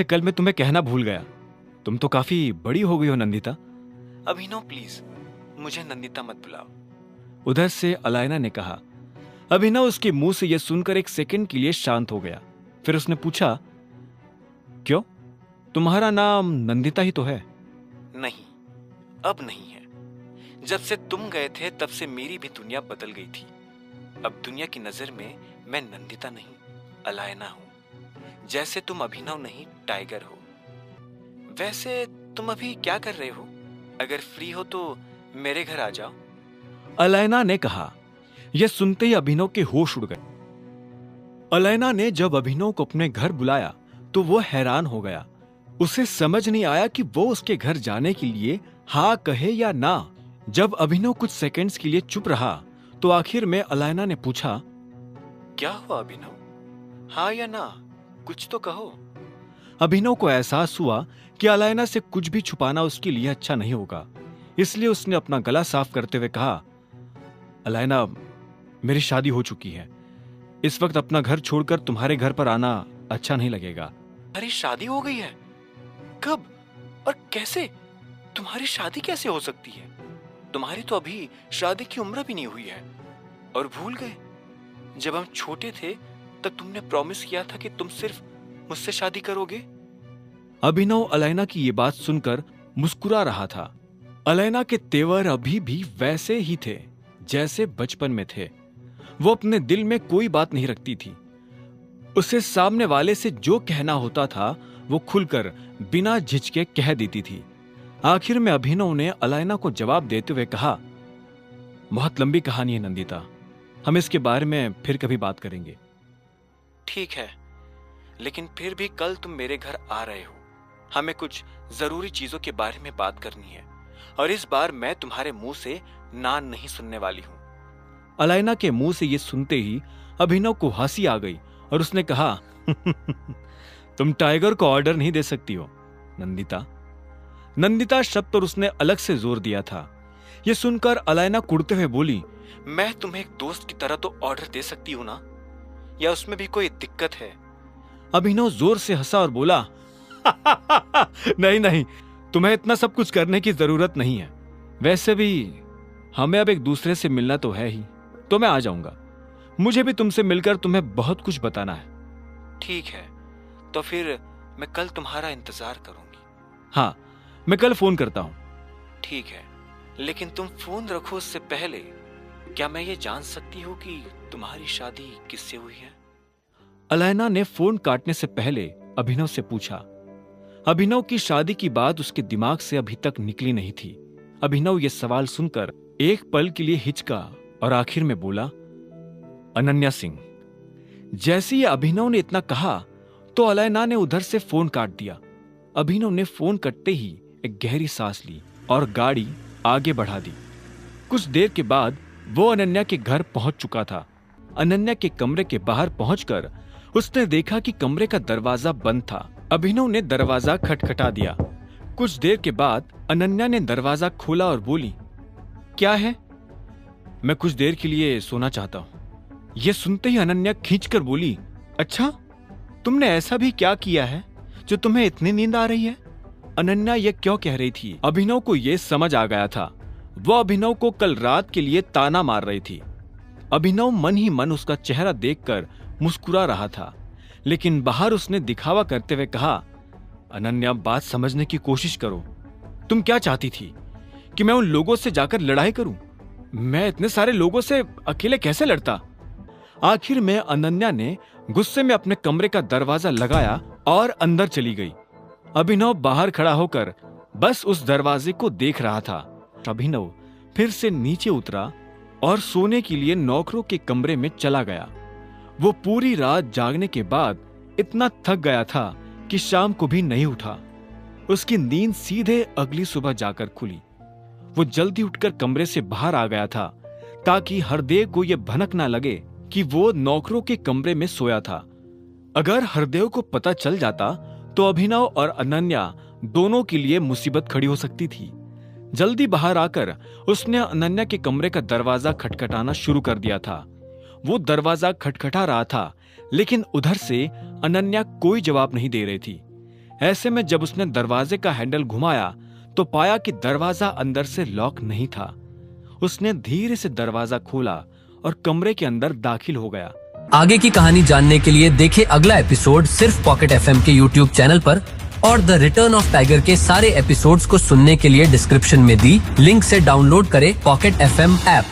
से कल मैं तुम्हें कहना भूल गया, तुम तो काफी बड़ी हो गई हो नंदिता। अभिनव प्लीज मुझे नंदिता मत बुलाओ, उधर से अलायना ने कहा। अभिनव उसके मुंह से यह सुनकर एक सेकंड के लिए शांत हो गया। फिर उसने पूछा, क्यों, तुम्हारा नाम नंदिता ही तो है। नहीं, अब नहीं है। जब से तुम गए थे तब से मेरी भी दुनिया बदल गई थी। अब दुनिया की नजर में मैं नंदिता नहीं, अलायना हूं। जैसे तुम अभिनव नहीं, टाइगर हो। वैसे तुम अभी क्या कर रहे हो? अगर फ्री हो तो मेरे घर आ जाओ, अलायना ने कहा। यह सुनते ही अभिनव के होश उड़ गए। अलायना ने जब अभिनव को अपने घर बुलाया तो वो हैरान हो गया। उसे समझ नहीं आया कि वो उसके घर जाने के लिए हाँ कहे या ना। जब अभिनव कुछ सेकंड्स के लिए चुप रहा तो आखिर में अलायना ने पूछा, क्या हुआ अभिनव? हाँ या ना, कुछ तो कहो। अभिनव को एहसास हुआ कि अलायना से कुछ भी छुपाना उसके लिए अच्छा नहीं होगा, इसलिए उसने अपना गला साफ करते हुए कहा, अलायना, मेरी शादी हो चुकी है। इस वक्त अपना घर छोड़कर तुम्हारे घर पर आना अच्छा नहीं लगेगा। अरे शादी हो गई है? कब और कैसे? तुम्हारी शादी कैसे हो सकती है? तुम्हारी तो अभी शादी की उम्र भी नहीं हुई है। और भूल गए, जब हम छोटे थे तब तुमने प्रॉमिस किया था कि तुम सिर्फ मुझसे शादी करोगे। अभिनव अलायना की ये बात सुनकर मुस्कुरा रहा था। अलायना के तेवर अभी भी वैसे ही थे जैसे बचपन में थे। वो अपने दिल में कोई बात नहीं रखती थी। उसे सामने वाले से जो कहना होता था वो खुलकर बिना झिझके कह देती थी। आखिर में अभिनव ने अलायना को जवाब देते हुए कहा, बहुत लंबी कहानी है नंदिता, हम इसके बारे में फिर कभी बात करेंगे। ठीक है, लेकिन फिर भी कल तुम मेरे घर आ रहे हो। हमें कुछ जरूरी चीजों के बारे में बात करनी है और इस बार मैं तुम्हारे मुंह से ना नहीं सुनने वाली हूं। अलायना के मुंह से यह सुनते ही अभिनव को हंसी आ गई और उसने कहा, तुम टाइगर को ऑर्डर नहीं दे सकती हो नंदिता। नंदिता शब्द पर उसने अलग से जोर दिया था। यह सुनकर अलायना कुड़ते हुए बोली, मैं तुम्हें एक दोस्त की तरह तो ऑर्डर दे सकती हूं ना, या उसमें भी कोई दिक्कत है? अभिनव जोर से हंसा और बोला, नहीं नहीं, तुम्हें इतना सब कुछ करने की जरूरत नहीं है। वैसे भी हमें अब एक दूसरे से मिलना तो है ही, तो मैं आ जाऊंगा। मुझे भी तुमसे मिलकर तुम्हें बहुत कुछ बताना है। ठीक है, तो फिर मैं कल तुम्हारा इंतजार करूंगी। हाँ, मैं कल फोन करता हूं। ठीक है, लेकिन तुम फोन रखो उससे पहले क्या मैं ये जान सकती हूँ कि तुम्हारी शादी किससे हुई है? अलायना ने फोन काटने से पहले अभिनव से पूछा। अभिनव की शादी की बात उसके दिमाग से अभी तक निकली नहीं थी। अभिनव यह सवाल सुनकर एक पल के लिए हिचका और आखिर में बोला, अनन्या सिंह। जैसे ही अभिनव ने इतना कहा तो अलायना ने उधर से फोन काट दिया। अभिनव ने फोन कटते ही एक गहरी सांस ली और गाड़ी आगे बढ़ा दी। कुछ देर के बाद वो अनन्या के घर पहुंच चुका था। अनन्या के कमरे के बाहर पहुंचकर उसने देखा कि कमरे का दरवाजा बंद था। अभिनव ने दरवाजा खटखटा दिया। कुछ देर के बाद अनन्या ने दरवाजा खोला और बोली, क्या है? मैं कुछ देर के लिए सोना चाहता हूं। यह सुनते ही अनन्या खींचकर बोली, अच्छा, तुमने ऐसा भी क्या किया है जो तुम्हें इतनी नींद आ रही है? अनन्या यह क्यों कह रही थी, अभिनव को यह समझ आ गया था। वो अभिनव को कल रात के लिए ताना मार रही थी। अभिनव मन ही मन उसका चेहरा देखकर मुस्कुरा रहा था, लेकिन बाहर उसने दिखावा करते हुए कहा, अनन्या, बात समझने की कोशिश करो। तुम क्या चाहती थी कि मैं उन लोगों से जाकर लड़ाई करूं? मैं इतने सारे लोगों से अकेले कैसे लड़ता? आखिर में अनन्या ने गुस्से में अपने कमरे का दरवाजा लगाया और अंदर चली गई। अभिनव बाहर खड़ा होकर बस उस दरवाजे को देख रहा था। अभिनव फिर से नीचे उतरा और सोने के लिए नौकरों के कमरे में चला गया। वो पूरी रात जागने के बाद इतना थक गया था कि शाम को भी नहीं उठा। उसकी नींद सीधे अगली सुबह जाकर खुली। वो जल्दी उठकर कमरे से बाहर आ गया था ताकि हरदेव को यह भनक ना लगे कि वो नौकरों के कमरे में सोया था। अगर हरदेव को पता चल जाता तो अभिनव और अनन्या दोनों के लिए मुसीबत खड़ी हो सकती थी। जल्दी बाहर आकर उसने अनन्या के कमरे का दरवाजा खटखटाना शुरू कर दिया था। वो दरवाजा खटखटा रहा था, लेकिन उधर से अनन्या कोई जवाब नहीं दे रही थी। ऐसे में जब उसने दरवाजे का हैंडल घुमाया तो पाया कि दरवाजा अंदर से लॉक नहीं था। उसने धीरे से दरवाजा खोला और कमरे के अंदर दाखिल हो गया। आगे की कहानी जानने के लिए देखें अगला एपिसोड सिर्फ पॉकेट एफएम के YouTube चैनल पर, और द रिटर्न ऑफ टाइगर के सारे एपिसोड्स को सुनने के लिए डिस्क्रिप्शन में दी लिंक से डाउनलोड करें पॉकेट एफएम ऐप।